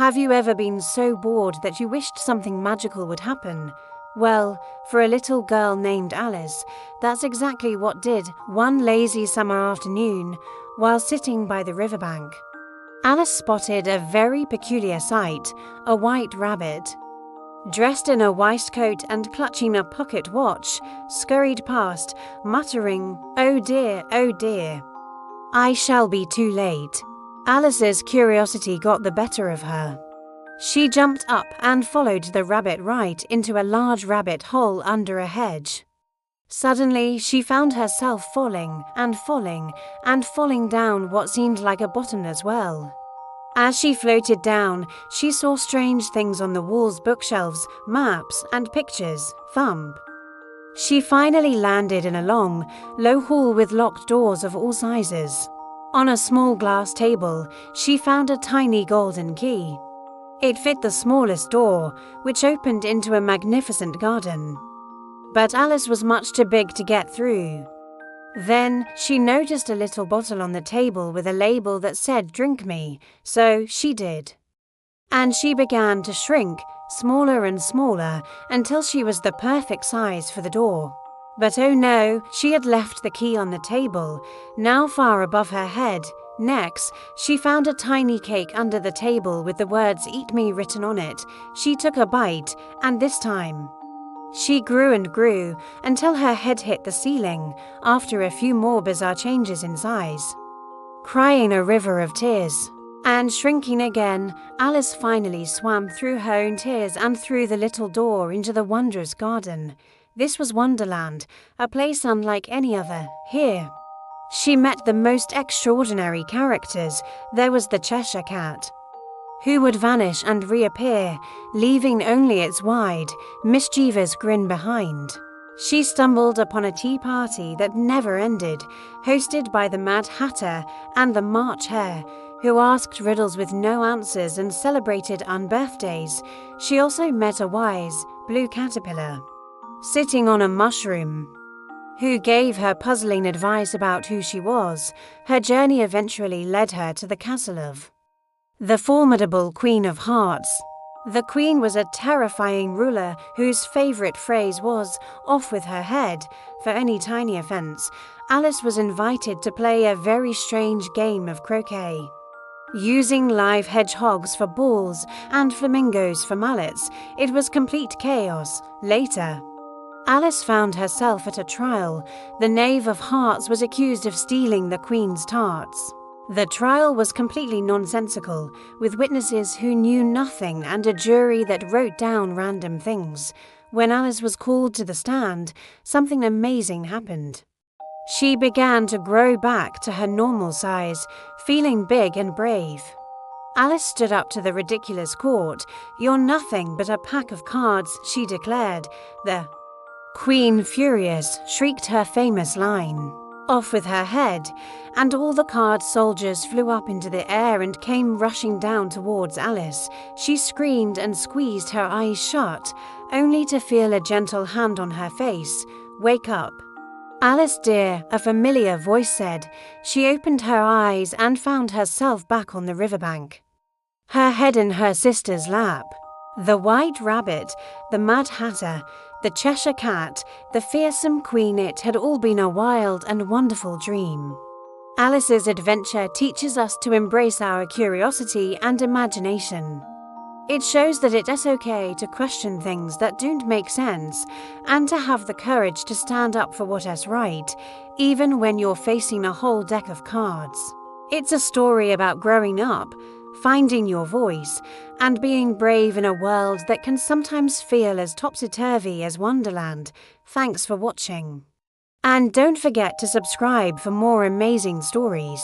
Have you ever been so bored that you wished something magical would happen? Well, for a little girl named Alice, that's exactly what did one lazy summer afternoon while sitting by the riverbank. Alice spotted a very peculiar sight, a white rabbit. Dressed in a waistcoat and clutching a pocket watch, scurried past, muttering, "Oh dear, I shall be too late." Alice's curiosity got the better of her. She jumped up and followed the rabbit right into a large rabbit hole under a hedge. Suddenly, she found herself falling down what seemed like a bottomless well. As she floated down, she saw strange things on the walls, bookshelves, maps, and pictures. Thump. She finally landed in a long, low hall with locked doors of all sizes. On a small glass table, she found a tiny golden key. It fit the smallest door, which opened into a magnificent garden. But Alice was much too big to get through. Then she noticed a little bottle on the table with a label that said "Drink me," so she did. And she began to shrink, smaller and smaller, until she was the perfect size for the door. But oh no, she had left the key on the table, now far above her head. Next, she found a tiny cake under the table with the words "Eat me" written on it. She took a bite, and this time she grew and grew until her head hit the ceiling, after a few more bizarre changes in size. Crying a river of tears and shrinking again, Alice finally swam through her own tears and through the little door into the wondrous garden. This was Wonderland, a place unlike any other. Here, she met the most extraordinary characters. There was the Cheshire Cat, who would vanish and reappear, leaving only its wide, mischievous grin behind. She stumbled upon a tea party that never ended, hosted by the Mad Hatter and the March Hare, who asked riddles with no answers and celebrated unbirthdays. She also met a wise, blue caterpillar, sitting on a mushroom, who gave her puzzling advice about who she was. Her journey eventually led her to the castle of the formidable Queen of Hearts. The Queen was a terrifying ruler whose favorite phrase was, "Off with her head." For any tiny offense, Alice was invited to play a very strange game of croquet. Using live hedgehogs for balls and flamingos for mallets, it was complete chaos. Later, Alice found herself at a trial. The Knave of Hearts was accused of stealing the Queen's tarts. The trial was completely nonsensical, with witnesses who knew nothing and a jury that wrote down random things. When Alice was called to the stand, something amazing happened. She began to grow back to her normal size, feeling big and brave. Alice stood up to the ridiculous court. "You're nothing but a pack of cards," she declared. The Queen, furious, shrieked her famous line, "Off with her head," and all the card soldiers flew up into the air and came rushing down towards Alice. She screamed and squeezed her eyes shut, only to feel a gentle hand on her face. "Wake up, Alice dear," a familiar voice said. She opened her eyes and found herself back on the riverbank, her head in her sister's lap. The White Rabbit, the Mad Hatter, the Cheshire Cat, the fearsome Queen, it had all been a wild and wonderful dream. Alice's adventure teaches us to embrace our curiosity and imagination. It shows that it's okay to question things that don't make sense and to have the courage to stand up for what is right, even when you're facing a whole deck of cards. It's a story about growing up, finding your voice, and being brave in a world that can sometimes feel as topsy-turvy as Wonderland. Thanks for watching. And don't forget to subscribe for more amazing stories.